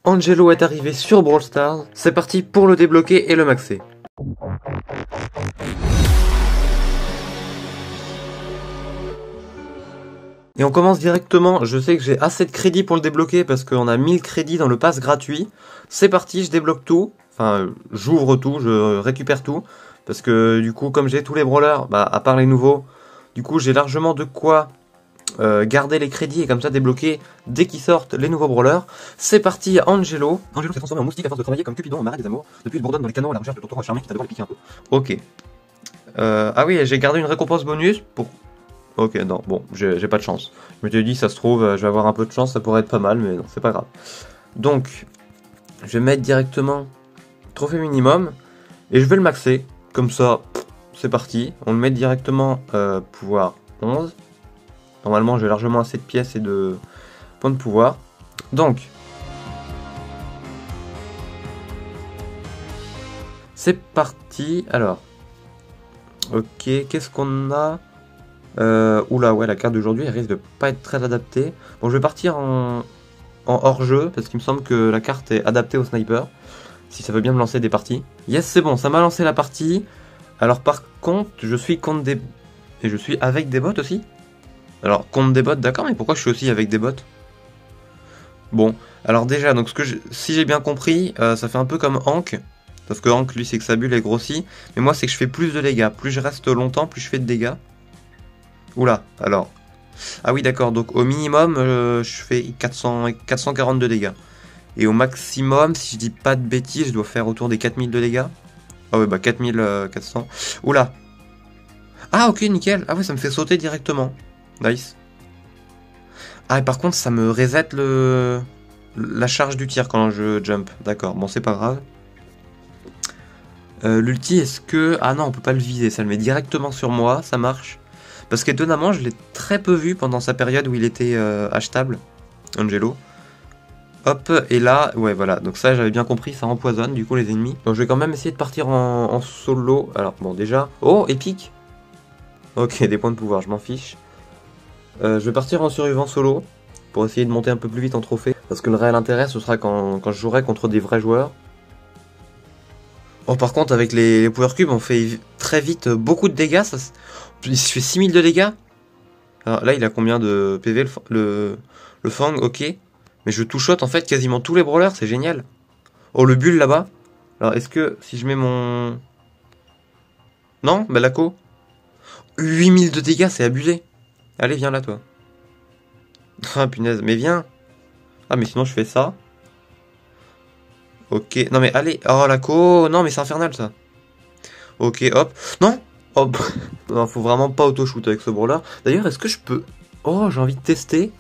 Angelo est arrivé sur Brawl Stars. C'est parti pour le débloquer et le maxer. Et on commence directement, je sais que j'ai assez de crédits pour le débloquer parce qu'on a 1000 crédits dans le pass gratuit. C'est parti, je débloque tout, enfin j'ouvre tout, je récupère tout. Parce que du coup comme j'ai tous les brawlers, à part les nouveaux, du coup j'ai largement de quoi garder les crédits et comme ça débloquer dès qu'ils sortent les nouveaux brawlers. C'est parti, Angelo. Angelo s'est transformé en moustique à force de travailler comme Cupidon au marais des amours. Depuis il bourdonne dans les canaux à la recherche de ton tour charmé qui t'a devoir les piquer un peu. Ok. Ah oui, j'ai gardé une récompense bonus pour... Ok, non, bon, j'ai pas de chance. Je m'étais dit, ça se trouve, je vais avoir un peu de chance, ça pourrait être pas mal, mais non, c'est pas grave. Donc, je vais mettre directement trophée minimum, et je vais le maxer. Comme ça, c'est parti. On le met directement pouvoir 11. Normalement, j'ai largement assez de pièces et de points de pouvoir. Donc, c'est parti. Alors, ok, qu'est-ce qu'on a ? Oula, ouais, la carte d'aujourd'hui, elle risque de pas être très adaptée. Bon, je vais partir en hors-jeu, parce qu'il me semble que la carte est adaptée au sniper. Si ça veut bien me lancer des parties. Yes, c'est bon, ça m'a lancé la partie. Alors par contre, je suis contre des... Et je suis avec des bots aussi. Alors, contre des bots, d'accord, mais pourquoi je suis aussi avec des bots? Bon, alors déjà, donc si j'ai bien compris, ça fait un peu comme Hank. Parce que Hank, lui, c'est que sa bulle est grossie. Mais moi, c'est que je fais plus de dégâts. Plus je reste longtemps, plus je fais de dégâts. Oula, alors. Ah oui, d'accord, donc au minimum, je fais 442 dégâts. Et au maximum, si je dis pas de bêtises, je dois faire autour des 4000 de dégâts. Ah ouais, 4400. Oula. Ah ok, nickel. Ah ouais, ça me fait sauter directement. Nice. Ah, et par contre, ça me reset la charge du tir quand je jump. D'accord, bon, c'est pas grave. L'ulti, est-ce que... Ah non, on peut pas le viser, ça le met directement sur moi, ça marche. Parce qu'étonnamment, je l'ai très peu vu pendant sa période où il était achetable, Angelo. Hop, et là, ouais, voilà. Donc ça, j'avais bien compris, ça empoisonne, du coup, les ennemis. Donc je vais quand même essayer de partir en solo. Alors, bon, déjà... Oh, épique. Ok, des points de pouvoir, je m'en fiche. Je vais partir en survivant solo, pour essayer de monter un peu plus vite en trophée. Parce que le réel intérêt, ce sera quand je jouerai contre des vrais joueurs. Oh, par contre, avec les Power Cubes, on fait très vite beaucoup de dégâts. Ça, il se fait 6000 de dégâts. Alors là, il a combien de PV le Fang, ok. Mais je two-shot en fait quasiment tous les brawlers, c'est génial. Oh, le bulle là-bas. Alors, est-ce que si je mets mon... Non, bah Laco. 8000 de dégâts, c'est abusé. Allez, viens là, toi. Ah, punaise, mais viens. Ah, mais sinon, je fais ça. Ok, non mais allez. Oh, Laco. Non, mais c'est infernal, ça. Ok, hop. Non. Hop. Non, faut vraiment pas auto-shoot avec ce brawler. D'ailleurs, est-ce que je peux... Oh, j'ai envie de tester.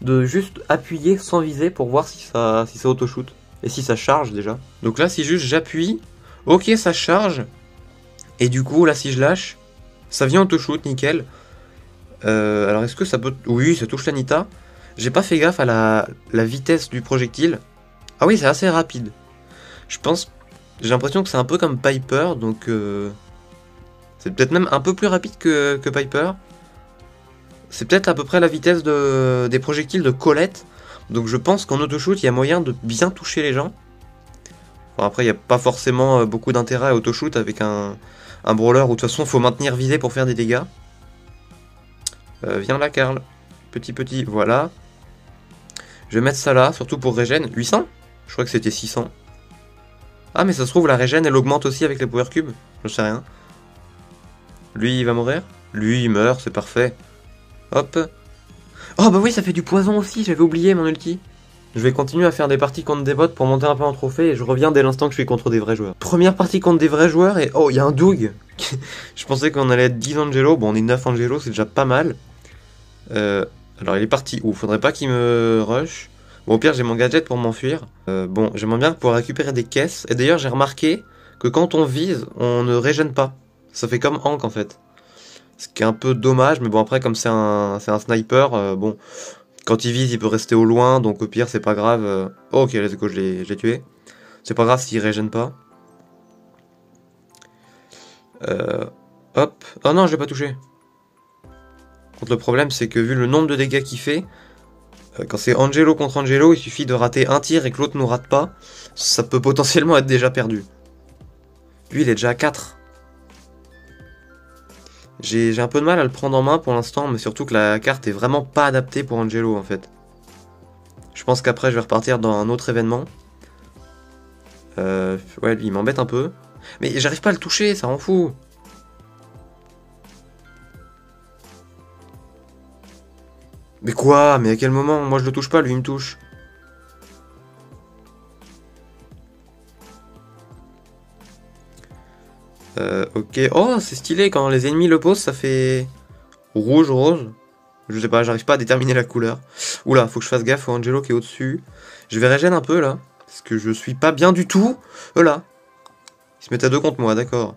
De juste appuyer sans viser pour voir si ça auto-shoot. Et si ça charge déjà. Donc là, si juste j'appuie, ok, ça charge. Et du coup, là, si je lâche, ça vient auto-shoot, nickel. Alors, est-ce que ça peut... Oui, ça touche l'Anita. J'ai pas fait gaffe à la vitesse du projectile. Ah oui, c'est assez rapide. Je pense... J'ai l'impression que c'est un peu comme Piper, donc... C'est peut-être même un peu plus rapide que Piper. C'est peut-être à peu près la vitesse des projectiles de Colette. Donc je pense qu'en autoshoot, il y a moyen de bien toucher les gens. Bon, après, il n'y a pas forcément beaucoup d'intérêt à autoshoot avec un brawler où de toute façon, il faut maintenir visé pour faire des dégâts. Viens là, Karl. Petit, voilà. Je vais mettre ça là, surtout pour régène. 800 ? Je crois que c'était 600. Ah, mais ça se trouve, la régène, elle augmente aussi avec les power cubes. Je sais rien. Lui, il va mourir ? Lui, il meurt, c'est parfait. Hop. Oh bah oui, ça fait du poison aussi, j'avais oublié mon ulti. Je vais continuer à faire des parties contre des bots pour monter un peu en trophée et je reviens dès l'instant que je suis contre des vrais joueurs. Première partie contre des vrais joueurs et... Oh, il y a un Doug. Je pensais qu'on allait être 10 Angelo, bon on est 9 Angelo, c'est déjà pas mal. Alors il est parti où? Faudrait pas qu'il me rush. Bon au pire j'ai mon gadget pour m'enfuir. Bon, j'aimerais bien pouvoir récupérer des caisses. Et d'ailleurs j'ai remarqué que quand on vise, on ne régène pas. Ça fait comme Hank en fait. Ce qui est un peu dommage, mais bon après comme c'est un sniper, bon, quand il vise il peut rester au loin, donc au pire c'est pas grave. Oh, ok, let's go, je l'ai tué. C'est pas grave s'il régène pas. Hop. Oh non, je l'ai pas touché. Contre le problème c'est que vu le nombre de dégâts qu'il fait, Quand c'est Angelo contre Angelo, il suffit de rater un tir et que l'autre nous rate pas. Ça peut potentiellement être déjà perdu. Lui, il est déjà à 4. J'ai un peu de mal à le prendre en main pour l'instant, mais surtout que la carte est vraiment pas adaptée pour Angelo en fait. Je pense qu'après je vais repartir dans un autre événement. Ouais, lui il m'embête un peu. Mais j'arrive pas à le toucher, ça rend fou. Mais quoi? Mais à quel moment? Moi je le touche pas, lui il me touche. Ok. Oh, c'est stylé, quand les ennemis le posent, ça fait rouge, rose. Je sais pas, j'arrive pas à déterminer la couleur. Oula, faut que je fasse gaffe au Angelo qui est au-dessus. Je vais régène un peu là, parce que je suis pas bien du tout. Là. Ils se mettent à deux contre moi, d'accord.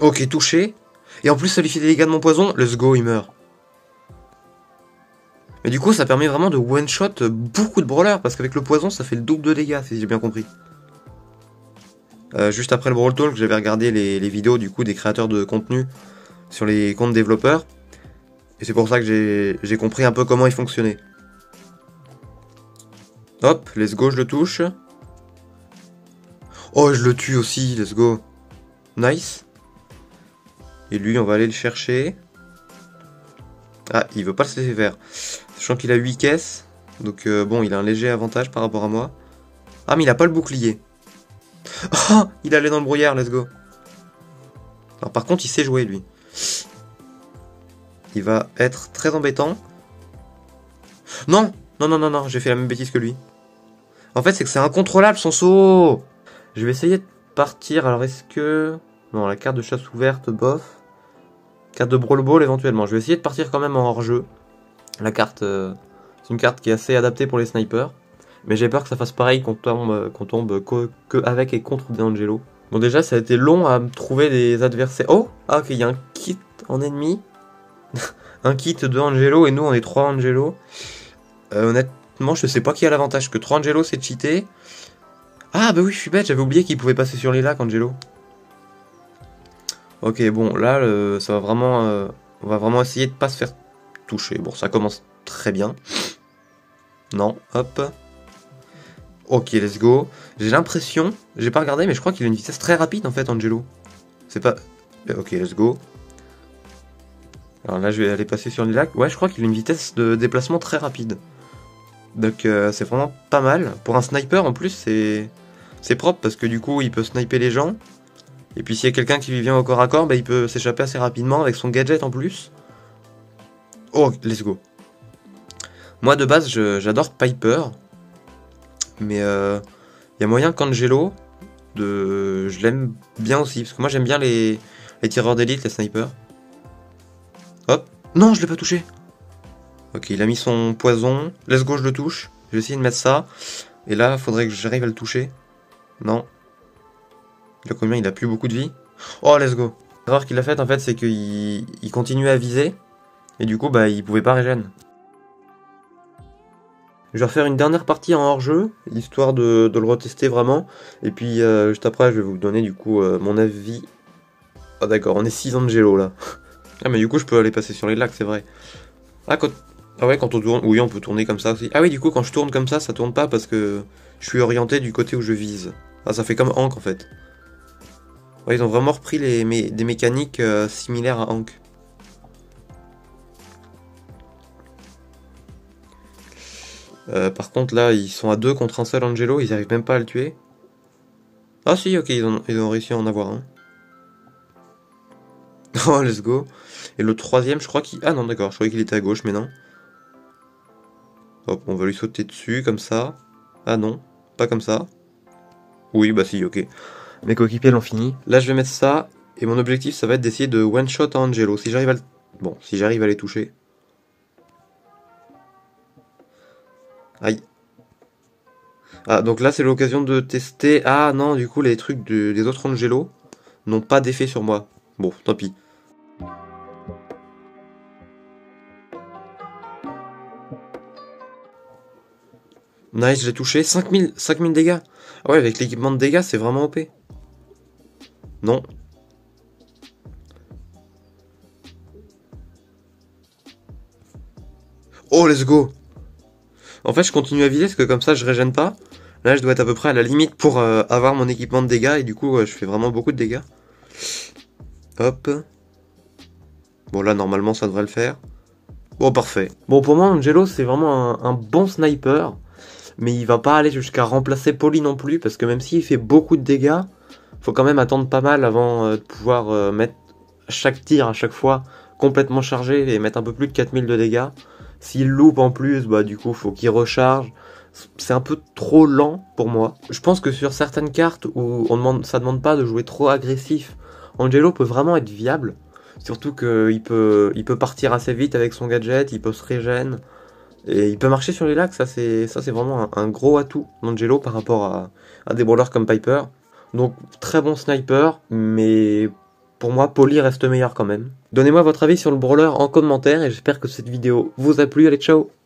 Ok, touché. Et en plus, ça lui fait des dégâts de mon poison. Let's go, il meurt. Mais du coup, ça permet vraiment de one-shot beaucoup de brawlers, parce qu'avec le poison, ça fait le double de dégâts, si j'ai bien compris. Juste après le Brawl Talk, j'avais regardé les vidéos du coup des créateurs de contenu sur les comptes développeurs. Et c'est pour ça que j'ai compris un peu comment il fonctionnait. Hop, let's go, je le touche. Oh, je le tue aussi, let's go. Nice. Et lui, on va aller le chercher. Ah, il veut pas se laisser faire. Sachant qu'il a 8 caisses. Donc bon, il a un léger avantage par rapport à moi. Ah, mais il a pas le bouclier. Oh, il allait dans le brouillard, let's go. Alors par contre, il sait jouer, lui. Il va être très embêtant. Non, non, non, non, non, j'ai fait la même bêtise que lui. En fait, c'est que c'est incontrôlable, son saut. Je vais essayer de partir. Alors, est-ce que... Non, la carte de chasse ouverte, bof. Carte de Brawl Ball, éventuellement. Je vais essayer de partir quand même en hors-jeu. La carte... c'est une carte qui est assez adaptée pour les snipers. Mais j'ai peur que ça fasse pareil qu'on tombe que avec et contre des Angelo. Bon, déjà, ça a été long à me trouver des adversaires. Oh! Ah, ok, il y a un kit en ennemi. Un kit de Angelo et nous, on est 3 Angelo. Honnêtement, je sais pas qui a l'avantage. Que 3 Angelo, c'est cheaté. Ah, bah oui, je suis bête, j'avais oublié qu'il pouvait passer sur les lacs, Angelo. Ok, bon, là, ça va vraiment... on va vraiment essayer de pas se faire toucher. Bon, ça commence très bien. Non, hop. Ok, let's go. J'ai l'impression, j'ai pas regardé, mais je crois qu'il a une vitesse très rapide en fait, Angelo. C'est pas... Ok, let's go. Alors là, je vais aller passer sur les lacs. Ouais, je crois qu'il a une vitesse de déplacement très rapide. Donc c'est vraiment pas mal. Pour un sniper, en plus, c'est propre parce que du coup, il peut sniper les gens. Et puis s'il y a quelqu'un qui lui vient au corps à corps, bah, il peut s'échapper assez rapidement avec son gadget en plus. Oh, let's go. Moi, de base, j'adore Piper. Mais il y a moyen qu'Angelo, je l'aime bien aussi. Parce que moi, j'aime bien les tireurs d'élite, les snipers. Hop. Non, je l'ai pas touché. Ok, il a mis son poison. Let's go, je le touche. Je vais essayer de mettre ça. Et là, faudrait que j'arrive à le toucher. Non. Il a combien? Il a plus beaucoup de vie. Oh, let's go. L'erreur qu'il a faite, en fait, c'est qu'il continuait à viser. Et du coup, bah, il pouvait pas régène. Je vais refaire une dernière partie en hors-jeu, histoire de le retester vraiment. Et puis, juste après, je vais vous donner, du coup, mon avis. Ah, d'accord, on est 6 Angelo, là. Ah, mais du coup, je peux aller passer sur les lacs, c'est vrai. Ah, ah ouais, quand on tourne... Oui, on peut tourner comme ça aussi. Ah oui, du coup, quand je tourne comme ça tourne pas parce que je suis orienté du côté où je vise. Ah, ça fait comme Hank, en fait. Ouais, ils ont vraiment repris des mécaniques similaires à Hank. Par contre, là, ils sont à 2 contre un seul Angelo, ils arrivent même pas à le tuer. Ah si, ok, ils ont réussi à en avoir un. Oh, let's go. Et le troisième, je crois qu'il... Ah non, d'accord, je croyais qu'il était à gauche, mais non. Hop, on va lui sauter dessus, comme ça. Ah non, pas comme ça. Oui, bah si, ok. Mes coéquipiers l'ont fini. Là, je vais mettre ça, et mon objectif, ça va être d'essayer de one-shot à Angelo. Si j'arrive à le... Bon, si j'arrive à les toucher. Aïe. Ah, donc là, c'est l'occasion de tester... Ah non, du coup, les trucs des autres Angelo n'ont pas d'effet sur moi. Bon, tant pis. Nice, j'ai touché. 5000 dégâts. Ah ouais, avec l'équipement de dégâts, c'est vraiment OP. Non. Oh, let's go. En fait, je continue à viser parce que comme ça, je régène pas. Là, je dois être à peu près à la limite pour avoir mon équipement de dégâts. Et du coup, je fais vraiment beaucoup de dégâts. Hop. Bon, là, normalement, ça devrait le faire. Bon, parfait. Bon, pour moi, Angelo, c'est vraiment un bon sniper. Mais il va pas aller jusqu'à remplacer Poli non plus. Parce que même s'il fait beaucoup de dégâts, faut quand même attendre pas mal avant de pouvoir mettre chaque tir à chaque fois complètement chargé et mettre un peu plus de 4000 de dégâts. S'il loupe en plus, bah du coup, faut qu'il recharge. C'est un peu trop lent pour moi. Je pense que sur certaines cartes où ça demande pas de jouer trop agressif, Angelo peut vraiment être viable. Surtout qu'il peut partir assez vite avec son gadget, il peut se régène. Et il peut marcher sur les lacs, ça c'est vraiment un gros atout d'Angelo par rapport à des brawlers comme Piper. Donc très bon sniper, mais pour moi Poli reste meilleur quand même. Donnez-moi votre avis sur le brawler en commentaire et j'espère que cette vidéo vous a plu, allez ciao!